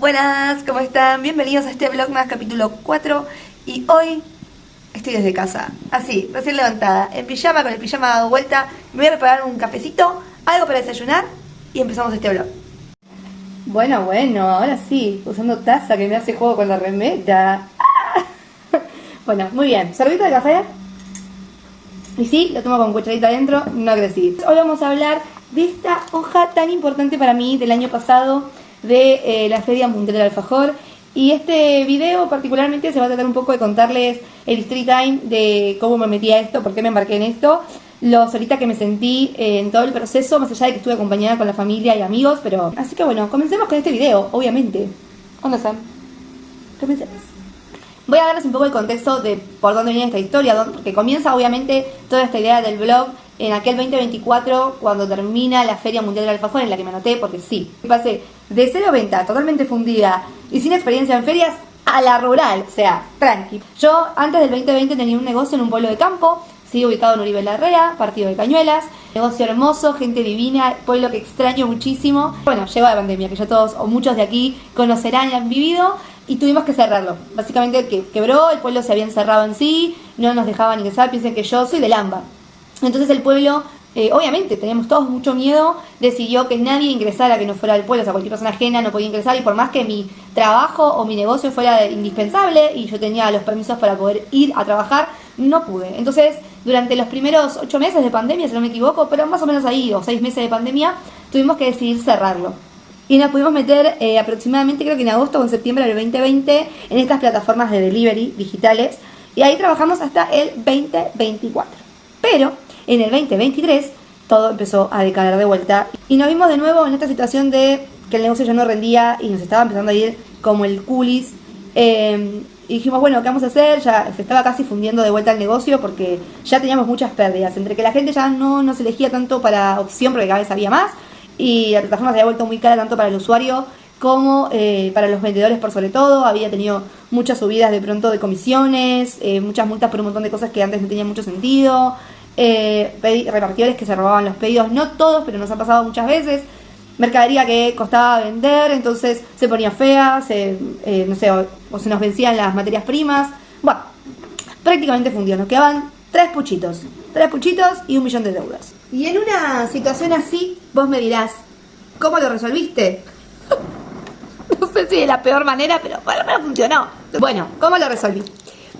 Buenas, ¿cómo están? Bienvenidos a este vlog más capítulo 4. Y hoy estoy desde casa, así, recién levantada, en pijama, con el pijama dado vuelta. Me voy a preparar un cafecito, algo para desayunar y empezamos este vlog. Bueno, ahora sí, usando taza que me hace juego con la remera. Bueno, muy bien, sorbito de café. Y sí, lo tomo con cucharita adentro, no crecí. Hoy vamos a hablar de esta hoja tan importante para mí del año pasado, de la Feria Mundial del Alfajor. Y este video particularmente se va a tratar un poco de contarles el story time de cómo me metí a esto, por qué me embarqué en esto, lo solita que me sentí en todo el proceso, más allá de que estuve acompañada con la familia y amigos, pero... Así que bueno, comencemos con este video, obviamente. ¿Dónde están? Comencemos. Voy a darles un poco el contexto de por dónde viene esta historia, porque comienza obviamente toda esta idea del blog en aquel 2024, cuando termina la Feria Mundial del Alfajor, en la que me anoté, porque sí, pasé de cero venta, totalmente fundida y sin experiencia en ferias, a la rural, o sea, tranqui. Yo antes del 2020 tenía un negocio en un pueblo de campo, sí, ubicado en Uribe Larrea, partido de Cañuelas, negocio hermoso, gente divina, pueblo que extraño muchísimo. Bueno, llegó la pandemia, que ya todos o muchos de aquí conocerán y han vivido, y tuvimos que cerrarlo. Básicamente que quebró, el pueblo se había encerrado en sí, no nos dejaban ingresar. Piensen que yo soy del AMBA. Entonces el pueblo, obviamente teníamos todos mucho miedo, decidió que nadie ingresara que no fuera del pueblo, o sea, cualquier persona ajena no podía ingresar, y por más que mi trabajo o mi negocio fuera indispensable y yo tenía los permisos para poder ir a trabajar, no pude. Entonces, durante los primeros 8 meses de pandemia, si no me equivoco, pero más o menos ahí, o 6 meses de pandemia, tuvimos que decidir cerrarlo. Y nos pudimos meter aproximadamente, creo que en agosto o en septiembre del 2020, en estas plataformas de delivery digitales. Y ahí trabajamos hasta el 2024. Pero en el 2023 todo empezó a decaer de vuelta. Y nos vimos de nuevo en esta situación de que el negocio ya no rendía y nos estaba empezando a ir como el culis. Y dijimos, bueno, ¿qué vamos a hacer? Ya se estaba casi fundiendo de vuelta el negocio porque ya teníamos muchas pérdidas. Entre que la gente ya no nos elegía tanto para opción porque cada vez había más, y la plataforma se había vuelto muy cara tanto para el usuario como para los vendedores por sobre todo. Había tenido muchas subidas de pronto de comisiones, muchas multas por un montón de cosas que antes no tenían mucho sentido, repartidores que se robaban los pedidos, no todos, pero nos ha pasado muchas veces, mercadería que costaba vender, entonces se ponía fea, no sé, o se nos vencían las materias primas. Bueno, prácticamente fundió, nos quedaban 3 puchitos y 1 millón de deudas. Y en una situación así, vos me dirás, ¿cómo lo resolviste? No sé si de la peor manera, pero por lo menos funcionó. Bueno, ¿cómo lo resolví?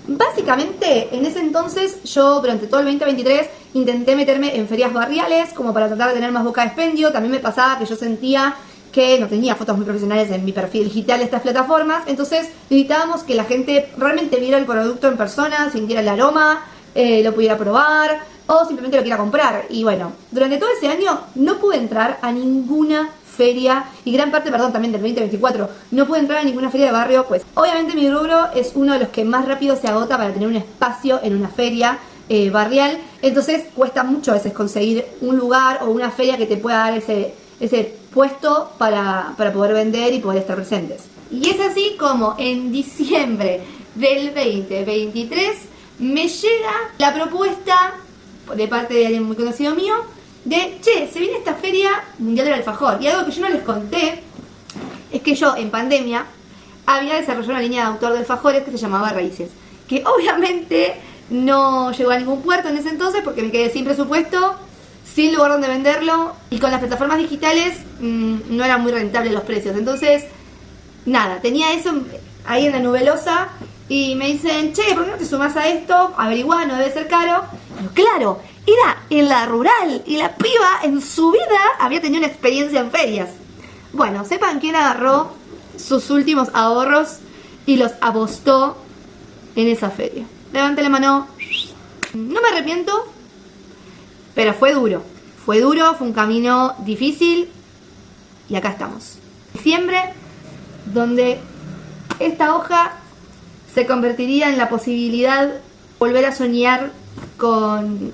Básicamente, en ese entonces, yo durante todo el 2023 intenté meterme en ferias barriales como para tratar de tener más boca de expendio. También me pasaba que yo sentía que no tenía fotos muy profesionales en mi perfil digital de estas plataformas. Entonces necesitábamos que la gente realmente viera el producto en persona, sintiera el aroma, lo pudiera probar o simplemente lo quiera comprar. Y bueno, durante todo ese año no pude entrar a ninguna feria, y gran parte, también del 2024, no pude entrar a ninguna feria de barrio, pues obviamente mi rubro es uno de los que más rápido se agota para tener un espacio en una feria barrial. Entonces cuesta mucho a veces conseguir un lugar o una feria que te pueda dar ese puesto para poder vender y poder estar presentes. Y es así como en diciembre del 2023 me llega la propuesta de parte de alguien muy conocido mío de, che, se viene esta Feria Mundial del Alfajor. Y algo que yo no les conté es que yo en pandemia había desarrollado una línea de autor de alfajores que se llamaba Raíces, que obviamente no llegó a ningún puerto en ese entonces porque me quedé sin presupuesto, sin lugar donde venderlo, y con las plataformas digitales no eran muy rentables los precios. Entonces, nada, tenía eso ahí en la nubelosa. Y me dicen, che, ¿por qué no te sumás a esto? Averiguá, no debe ser caro. Pero claro, era en la rural y la piba en su vida había tenido una experiencia en ferias. Bueno, sepan quién agarró sus últimos ahorros y los apostó en esa feria. Levante la mano. No me arrepiento, pero fue duro. Fue un camino difícil y acá estamos. Diciembre, donde esta hoja se convertiría en la posibilidad de volver a soñar con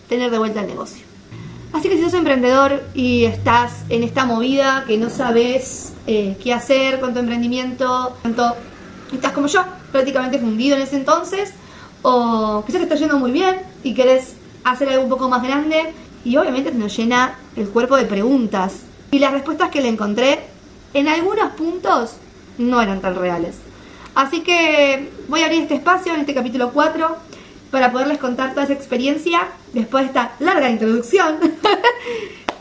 tener de vuelta el negocio. Así que si sos emprendedor y estás en esta movida que no sabes qué hacer con tu emprendimiento, tanto estás como yo, prácticamente fundido en ese entonces, o quizás te está yendo muy bien y querés hacer algo un poco más grande, y obviamente nos llena el cuerpo de preguntas. Y las respuestas que le encontré en algunos puntos no eran tan reales. Así que voy a abrir este espacio en este capítulo 4 para poderles contar toda esa experiencia después de esta larga introducción.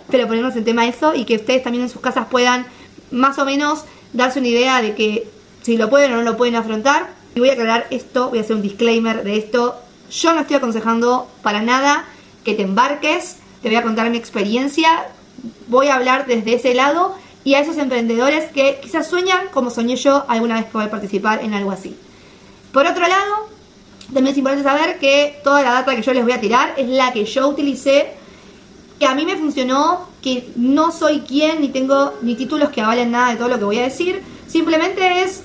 Pero ponernos en tema eso y que ustedes también en sus casas puedan más o menos darse una idea de que si lo pueden o no lo pueden afrontar. Y voy a aclarar esto, voy a hacer un disclaimer de esto. Yo no estoy aconsejando para nada que te embarques, te voy a contar mi experiencia, voy a hablar desde ese lado y a esos emprendedores que quizás sueñan como soñé yo alguna vez poder participar en algo así. Por otro lado, también es importante saber que toda la data que yo les voy a tirar es la que yo utilicé, que a mí me funcionó, que no soy quien ni tengo ni títulos que avalen nada de todo lo que voy a decir, simplemente es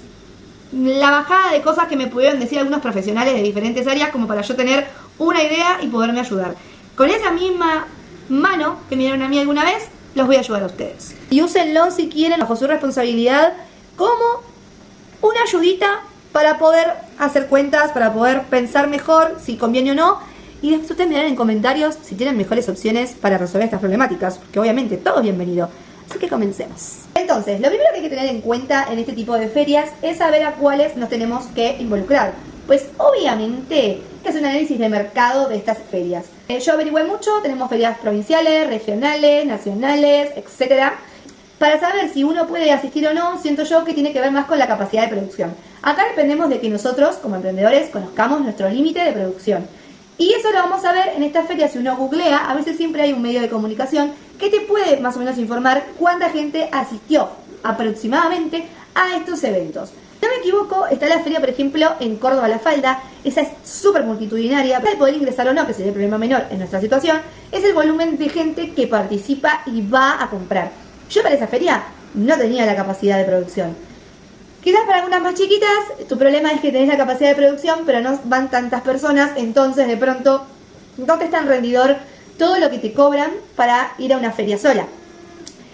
la bajada de cosas que me pudieron decir algunos profesionales de diferentes áreas como para yo tener una idea y poderme ayudar. Con esa misma mano que me dieron a mí alguna vez, los voy a ayudar a ustedes. Y úsenlo si quieren bajo su responsabilidad como una ayudita para poder hacer cuentas, para poder pensar mejor si conviene o no. Y después ustedes me dan en comentarios si tienen mejores opciones para resolver estas problemáticas, porque obviamente todo es bienvenido. Así que comencemos. Entonces, lo primero que hay que tener en cuenta en este tipo de ferias es saber a cuáles nos tenemos que involucrar. Pues obviamente hay que hacer un análisis de mercado de estas ferias. Yo averigüé mucho, tenemos ferias provinciales, regionales, nacionales, etcétera. Para saber si uno puede asistir o no, siento yo que tiene que ver más con la capacidad de producción. Acá dependemos de que nosotros, como emprendedores, conozcamos nuestro límite de producción. Y eso lo vamos a ver en esta feria. Si uno googlea, a veces siempre hay un medio de comunicación que te puede más o menos informar cuánta gente asistió aproximadamente a estos eventos. Si no me equivoco, está la feria, por ejemplo, en Córdoba La Falda. Esa es súper multitudinaria. Para poder ingresar o no, que sería el problema menor en nuestra situación, es el volumen de gente que participa y va a comprar. Yo para esa feria no tenía la capacidad de producción. Quizás para algunas más chiquitas, tu problema es que tenés la capacidad de producción, pero no van tantas personas, entonces de pronto no te es tan rendidor todo lo que te cobran para ir a una feria sola.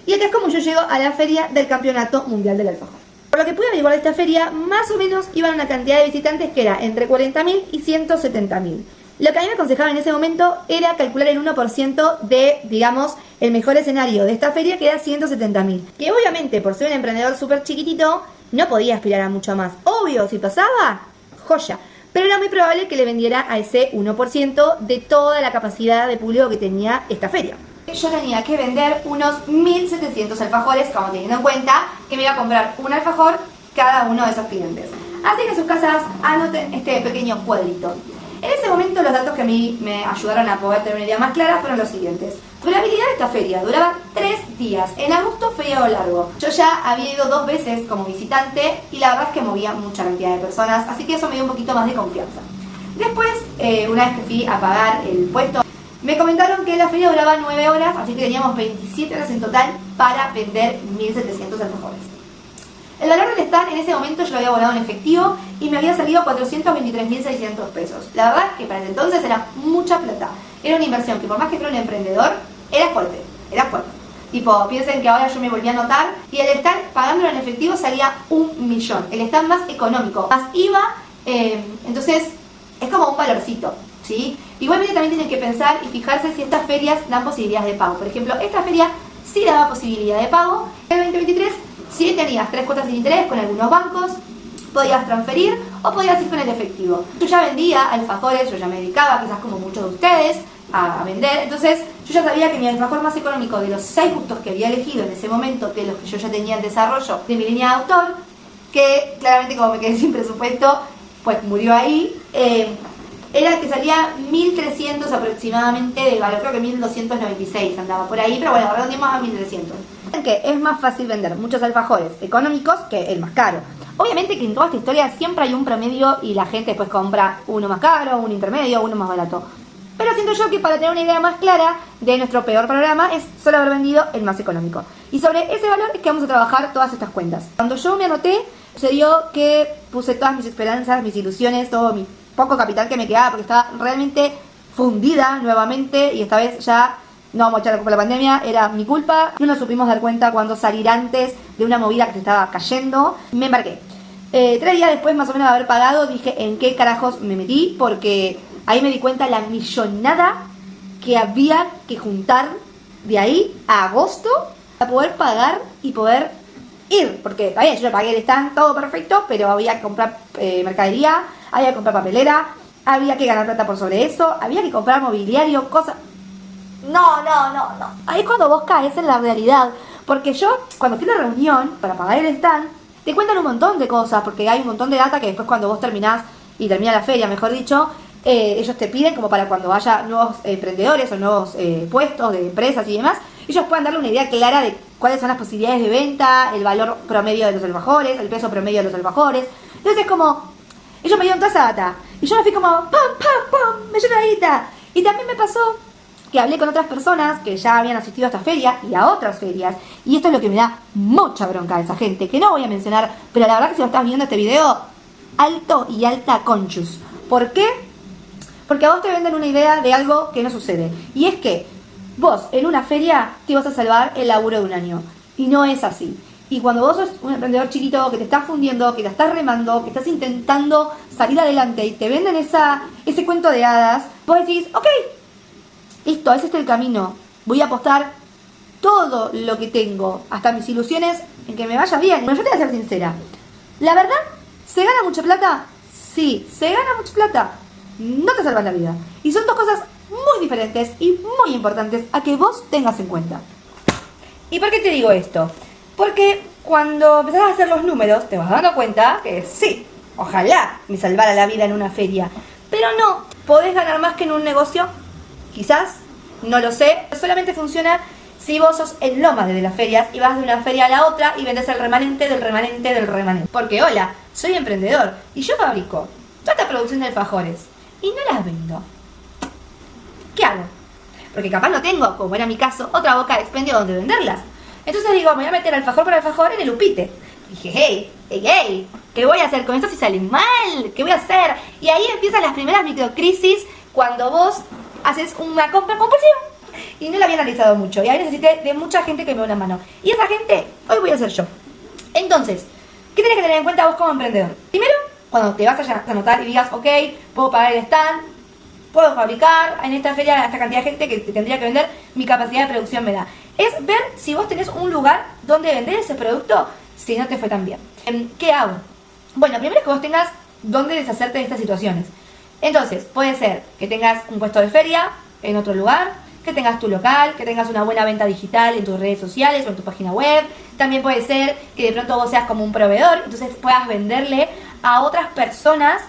Y acá es como yo llego a la feria del Campeonato Mundial del Alfajor. Por lo que pude averiguar de esta feria, más o menos iban una cantidad de visitantes que era entre 40.000 y 170.000. Lo que a mí me aconsejaba en ese momento era calcular el 1% de, digamos, el mejor escenario de esta feria, que era 170.000. Que obviamente, por ser un emprendedor súper chiquitito, no podía aspirar a mucho más. Obvio, si pasaba, joya. Pero era muy probable que le vendiera a ese 1% de toda la capacidad de público que tenía esta feria. Yo tenía que vender unos 1.700 alfajores, como teniendo en cuenta que me iba a comprar un alfajor cada uno de esos clientes. Así que en sus casas anoten este pequeño cuadrito. En ese momento los datos que a mí me ayudaron a poder tener una idea más clara fueron los siguientes. Durabilidad de esta feria duraba 3 días. En agosto feriado largo. Yo ya había ido 2 veces como visitante y la verdad es que movía mucha cantidad de personas, así que eso me dio un poquito más de confianza. Después, una vez que fui a pagar el puesto, me comentaron que la feria duraba 9 horas, así que teníamos 27 horas en total para vender 1.700 alfajores. El valor del stand en ese momento yo lo había abonado en efectivo y me había salido 423.600 pesos. La verdad es que para ese entonces era mucha plata. Era una inversión que por más que fuera un emprendedor, era fuerte, era fuerte. Tipo, piensen que ahora yo me volví a anotar y el stand pagándolo en efectivo salía 1.000.000. El stand más económico, más IVA, entonces es como un valorcito, ¿sí? Igualmente también tienen que pensar y fijarse si estas ferias dan posibilidades de pago. Por ejemplo, esta feria sí daba posibilidad de pago. En el 2023 sí tenías 3 cuotas sin interés con algunos bancos, podías transferir o podías ir con el efectivo. Yo ya vendía alfajores, yo ya me dedicaba, quizás como muchos de ustedes, a vender. Entonces yo ya sabía que mi alfajor más económico de los 6 gustos que había elegido en ese momento, de los que yo ya tenía en desarrollo de mi línea de autor, que claramente como me quedé sin presupuesto, pues murió ahí, era el que salía 1.300 aproximadamente de valor, creo que 1.296 andaba por ahí, pero bueno, redondeamos a 1.300. Que es más fácil vender muchos alfajores económicos que el más caro. Obviamente que en toda esta historia siempre hay un promedio y la gente después compra uno más caro, uno intermedio, uno más barato. Pero siento yo que para tener una idea más clara de nuestro peor programa es solo haber vendido el más económico. Y sobre ese valor es que vamos a trabajar todas estas cuentas. Cuando yo me anoté, sucedió que puse todas mis esperanzas, mis ilusiones, todo mi poco capital que me quedaba porque estaba realmente fundida nuevamente y esta vez ya no vamos a echar la culpa a la pandemia, era mi culpa. No nos supimos dar cuenta cuando salir antes de una movida que se estaba cayendo. Me embarqué. 3 días después más o menos de haber pagado dije en qué carajos me metí, porque ahí me di cuenta la millonada que había que juntar de ahí a agosto para poder pagar y poder ir, porque está bien, yo le pagué el stand, todo perfecto, pero había que comprar mercadería, había que comprar papelera, había que ganar plata por sobre eso, había que comprar mobiliario, cosas. No. Ahí es cuando vos caes en la realidad. Porque yo, cuando fui a la reunión para pagar el stand, te cuentan un montón de cosas, porque hay un montón de data que después cuando vos terminás, y termina la feria, mejor dicho, ellos te piden como para cuando haya nuevos emprendedores o nuevos puestos de empresas y demás, ellos puedan darle una idea clara de cuáles son las posibilidades de venta, el valor promedio de los alfajores, el peso promedio de los alfajores. Entonces es como, ellos me dieron toda esa data, y yo me fui como, ¡pam! Me lleno de guita. Y también me pasó que hablé con otras personas que ya habían asistido a esta feria y a otras ferias, y esto es lo que me da mucha bronca a esa gente, que no voy a mencionar, pero la verdad que si lo estás viendo este video, alto y alta conchus. ¿Por qué? Porque a vos te venden una idea de algo que no sucede, y es que vos en una feria te vas a salvar el laburo de un año, y no es así. Y cuando vos sos un emprendedor chiquito que te estás fundiendo, que te estás remando, que estás intentando salir adelante y te venden ese cuento de hadas, vos decís, ok, listo, es este el camino. Voy a apostar todo lo que tengo, hasta mis ilusiones, en que me vaya bien. Bueno, yo te voy a ser sincera. La verdad, ¿se gana mucha plata? Sí, se gana mucha plata. No te salvan la vida. Y son dos cosas muy diferentes y muy importantes a que vos tengas en cuenta. ¿Y por qué te digo esto? Porque cuando empezás a hacer los números, te vas dando cuenta que sí, ojalá me salvara la vida en una feria. Pero no, podés ganar más que en un negocio. Quizás, no lo sé, solamente funciona si vos sos el nómade de las ferias y vas de una feria a la otra y vendes el remanente del remanente del remanente. Porque hola, soy emprendedor y yo fabrico toda esta producción de alfajores y no las vendo. ¿Qué hago? Porque capaz no tengo, como era mi caso, otra boca de expendio donde venderlas. Entonces digo, me voy a meter alfajor por alfajor en el Upite. Y dije, hey, ¿qué voy a hacer con esto si sale mal? ¿Qué voy a hacer? Y ahí empiezan las primeras microcrisis cuando vos haces una compra compulsiva y no la había analizado mucho, y ahí necesité de mucha gente que me dé una mano, y esa gente hoy voy a ser yo. Entonces, ¿qué tenés que tener en cuenta vos como emprendedor? Primero, cuando te vas a anotar y digas, ok, puedo pagar el stand, puedo fabricar en esta feria a esta cantidad de gente que tendría que vender, mi capacidad de producción me da, es ver si vos tenés un lugar donde vender ese producto si no te fue tan bien. ¿Qué hago? Bueno, primero es que vos tengas donde deshacerte de estas situaciones. Entonces, puede ser que tengas un puesto de feria en otro lugar, que tengas tu local, que tengas una buena venta digital en tus redes sociales o en tu página web. También puede ser que de pronto vos seas como un proveedor, entonces puedas venderle a otras personas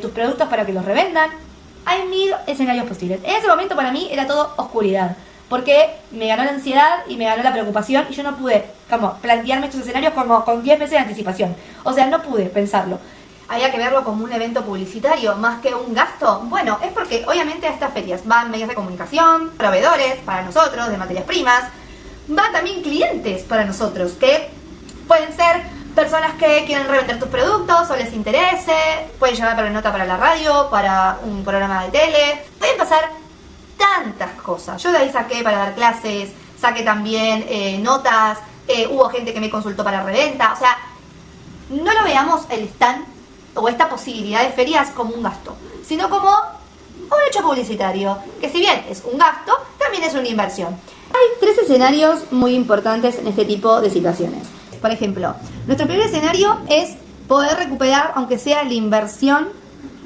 tus productos para que los revendan. Hay 1000 escenarios posibles. En ese momento para mí era todo oscuridad, porque me ganó la ansiedad y me ganó la preocupación y yo no pude como plantearme estos escenarios como con 10 meses de anticipación. O sea, no pude pensarlo. ¿Había que verlo como un evento publicitario más que un gasto? Bueno, es porque obviamente a estas ferias van medios de comunicación, proveedores para nosotros de materias primas, van también clientes para nosotros, que pueden ser personas que quieren revender tus productos o les interese, pueden llamar para una nota para la radio, para un programa de tele, pueden pasar tantas cosas. Yo de ahí saqué para dar clases, saqué también notas, hubo gente que me consultó para reventa, o sea, no lo veamos el stand o esta posibilidad de ferias como un gasto, sino como un hecho publicitario, que si bien es un gasto, también es una inversión. Hay 3 escenarios muy importantes en este tipo de situaciones. Por ejemplo, nuestro primer escenario es poder recuperar, aunque sea la inversión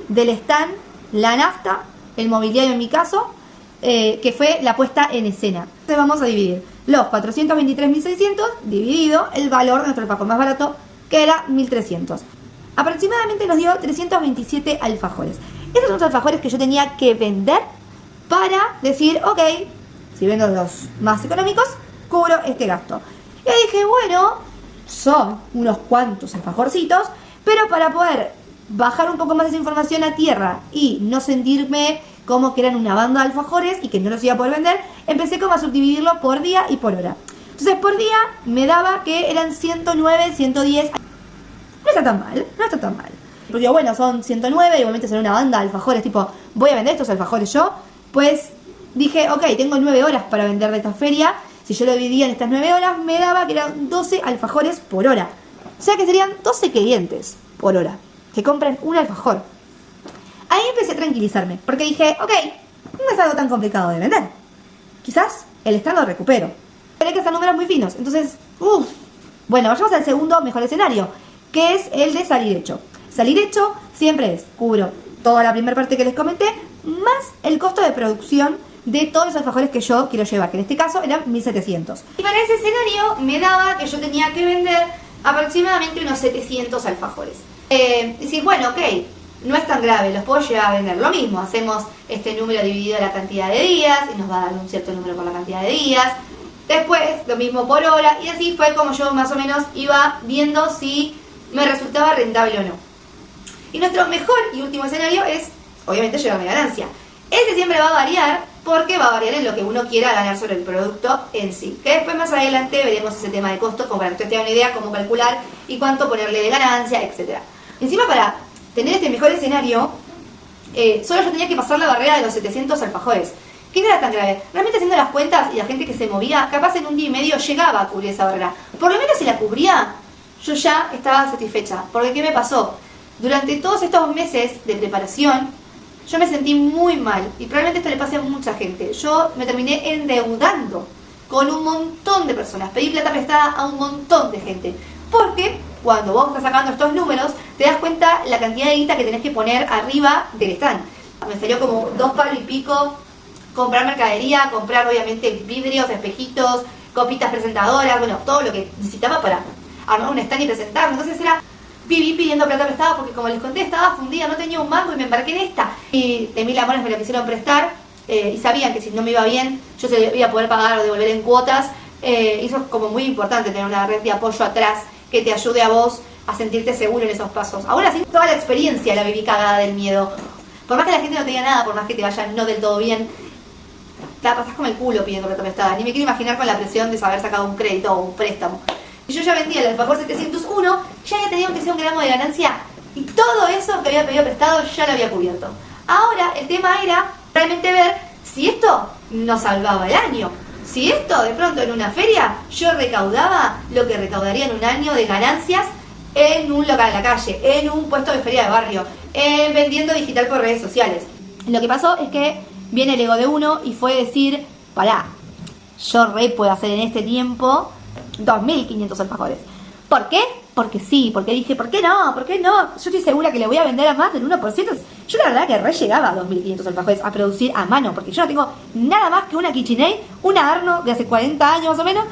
del stand, la nafta, el mobiliario en mi caso, que fue la puesta en escena. Entonces vamos a dividir los 423.600 dividido el valor de nuestro alfajor más barato, que era 1.300. Aproximadamente nos dio 327 alfajores. Esos son los alfajores que yo tenía que vender para decir, ok, si vendo los más económicos, cubro este gasto. Y ahí dije, bueno, son unos cuantos alfajorcitos, pero para poder bajar un poco más esa información a tierra y no sentirme como que eran una banda de alfajores y que no los iba a poder vender, empecé como a subdividirlo por día y por hora. Entonces por día me daba que eran 109, 110. No está tan mal, no está tan mal. Porque bueno, son 109, igualmente son una banda de alfajores, tipo, voy a vender estos alfajores yo. Pues dije, ok, tengo 9 horas para vender de esta feria. Si yo lo dividía en estas 9 horas, me daba que eran 12 alfajores por hora. O sea que serían 12 clientes por hora que compran un alfajor. Ahí empecé a tranquilizarme, porque dije, ok, no es algo tan complicado de vender. Quizás el stand lo recupero. Pero hay que hacer números muy finos, entonces, Bueno, vayamos al segundo mejor escenario, que es el de salir hecho. Salir hecho siempre es, cubro toda la primera parte que les comenté, más el costo de producción de todos los alfajores que yo quiero llevar, que en este caso eran 1700. Y para ese escenario me daba que yo tenía que vender aproximadamente unos 700 alfajores. Decís, bueno, ok, no es tan grave, los puedo llevar a vender. Lo mismo, hacemos este número dividido la cantidad de días y nos va a dar un cierto número por la cantidad de días. Después, lo mismo por hora, y así fue como yo más o menos iba viendo si me resultaba rentable o no. Y nuestro mejor y último escenario es, obviamente, llevarme ganancia. Ese siempre va a variar, porque va a variar en lo que uno quiera ganar sobre el producto en sí. Que después más adelante veremos ese tema de costos, como para que ustedes tengan una idea cómo calcular y cuánto ponerle de ganancia, etc. Encima, para tener este mejor escenario, solo yo tenía que pasar la barrera de los 700 alfajores. Que no era tan grave. Realmente, haciendo las cuentas y la gente que se movía, capaz en un día y medio llegaba a cubrir esa barrera. Por lo menos si la cubría, yo ya estaba satisfecha. Porque ¿qué me pasó? Durante todos estos meses de preparación, yo me sentí muy mal. Y probablemente esto le pase a mucha gente. Yo me terminé endeudando con un montón de personas. Pedí plata prestada a un montón de gente. Porque cuando vos estás sacando estos números, te das cuenta la cantidad de guita que tenés que poner arriba del stand. Me salió como 2 palos y pico comprar mercadería, comprar obviamente vidrios, espejitos, copitas presentadoras, bueno, todo lo que necesitaba para armar un stand y presentarlo. Entonces era viví pidiendo plata prestada porque, como les conté, estaba fundida, no tenía un mango y me embarqué en esta. Y de mil amores me lo quisieron prestar y sabían que si no me iba bien yo se lo iba a poder pagar o devolver en cuotas. Y eso es como muy importante, tener una red de apoyo atrás que te ayude a vos a sentirte seguro en esos pasos. Ahora sí, toda la experiencia la viví cagada del miedo. Por más que la gente no te diga nada, por más que te vaya no del todo bien, la pasás como el culo pidiendo plata prestada. Ni me quiero imaginar con la presión de haber sacado un crédito o un préstamo. Y yo ya vendía el alfajor 701, ya había tenido que ser un gramo de ganancia y todo eso que había pedido prestado ya lo había cubierto. Ahora el tema era realmente ver si esto nos salvaba el año. Si esto de pronto en una feria yo recaudaba lo que recaudaría en un año de ganancias en un local en la calle, en un puesto de feria de barrio, vendiendo digital por redes sociales. Lo que pasó es que viene el ego de uno y fue decir, pará, yo puedo hacer en este tiempo 2500 alfajores. ¿Por qué? Porque sí, porque dije, ¿por qué no? ¿Por qué no? Yo estoy segura que le voy a vender a más del 1%. Yo la verdad que llegaba a 2500 alfajores a producir a mano, porque yo no tengo nada más que una KitchenAid, una Arno de hace 40 años más o menos,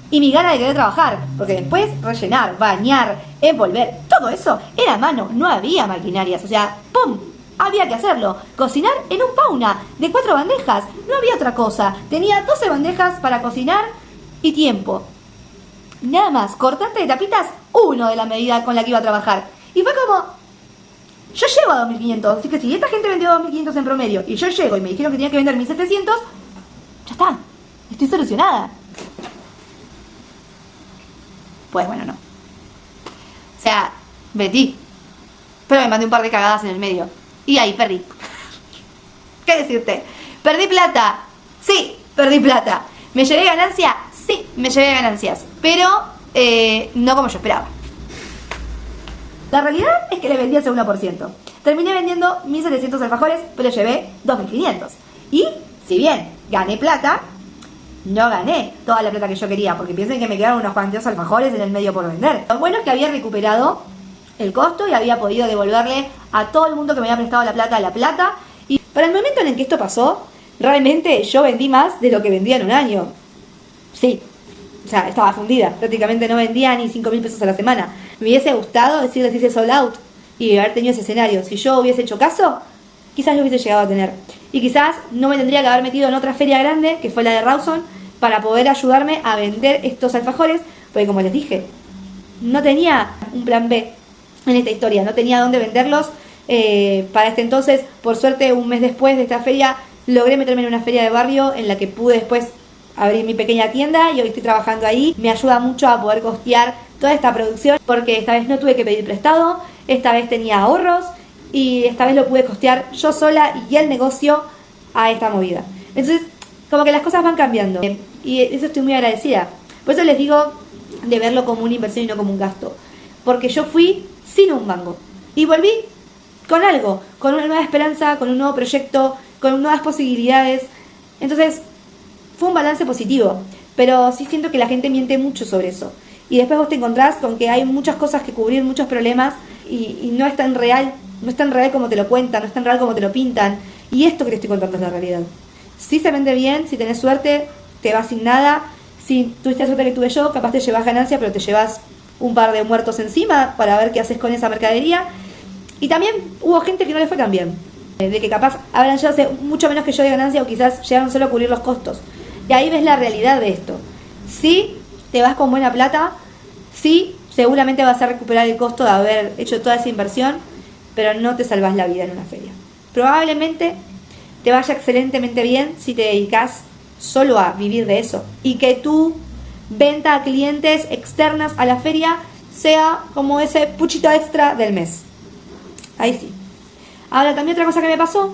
y mi gana de querer trabajar, porque después rellenar, bañar, envolver, todo eso era a mano, no había maquinarias, o sea, ¡pum! Había que hacerlo. Cocinar en un pauna de 4 bandejas. No había otra cosa. Tenía 12 bandejas para cocinar y tiempo. Nada más. Cortante de tapitas, 1 de la medida con la que iba a trabajar. Y fue como, yo llego a 2500. Así que si esta gente vendió 2500 en promedio y yo llego y me dijeron que tenía que vender 1700, ya está. Estoy solucionada. Pues bueno, no. O sea, vendí. Pero me mandé un par de cagadas en el medio. Y ahí perdí. ¿Qué decirte? ¿Perdí plata? Sí, perdí plata. ¿Me llevé ganancia? Sí, me llevé ganancias. Pero no como yo esperaba. La realidad es que le vendí ese 1%. Terminé vendiendo 1700 alfajores, pero llevé 2500. Y si bien gané plata, no gané toda la plata que yo quería, porque piensen que me quedaron unos cuantos alfajores en el medio por vender. Lo bueno es que había recuperado el costo y había podido devolverle a todo el mundo que me había prestado la plata. Y para el momento en el que esto pasó, realmente yo vendí más de lo que vendía en un año. Sí, o sea, estaba fundida, prácticamente no vendía ni 5.000 pesos a la semana. Me hubiese gustado decirles hice sold out y haber tenido ese escenario. Si yo hubiese hecho caso, quizás lo hubiese llegado a tener. Y quizás no me tendría que haber metido en otra feria grande, que fue la de Rawson, para poder ayudarme a vender estos alfajores, porque como les dije, no tenía un plan B en esta historia, no tenía dónde venderlos. Para este entonces, por suerte, un mes después de esta feria, logré meterme en una feria de barrio en la que pude después abrir mi pequeña tienda y hoy estoy trabajando ahí. Me ayuda mucho a poder costear toda esta producción porque esta vez no tuve que pedir prestado, esta vez tenía ahorros y esta vez lo pude costear yo sola y el negocio a esta movida. Entonces, como que las cosas van cambiando y eso estoy muy agradecida. Por eso les digo de verlo como una inversión y no como un gasto. Porque yo fui sin un mango y volví con algo, con una nueva esperanza, con un nuevo proyecto, con nuevas posibilidades. Entonces fue un balance positivo, pero sí siento que la gente miente mucho sobre eso y después vos te encontrás con que hay muchas cosas que cubrir, muchos problemas, y no es tan real, no es tan real como te lo cuentan, no es tan real como te lo pintan. Y esto que te estoy contando es la realidad. Si se vende bien, si tenés suerte, te vas sin nada. Si tuviste la suerte que tuve yo, capaz te llevas ganancia, pero te llevas un par de muertos encima para ver qué haces con esa mercadería. Y también hubo gente que no le fue tan bien, de que capaz habrán llegado mucho menos que yo de ganancia, o quizás llegaron solo a cubrir los costos. Y ahí ves la realidad de esto. Si te vas con buena plata, sí, seguramente vas a recuperar el costo de haber hecho toda esa inversión, pero no te salvas la vida en una feria. Probablemente te vaya excelentemente bien si te dedicas solo a vivir de eso, y que tu venta a clientes externas a la feria sea como ese puchito extra del mes. Ahí sí. Ahora también otra cosa que me pasó,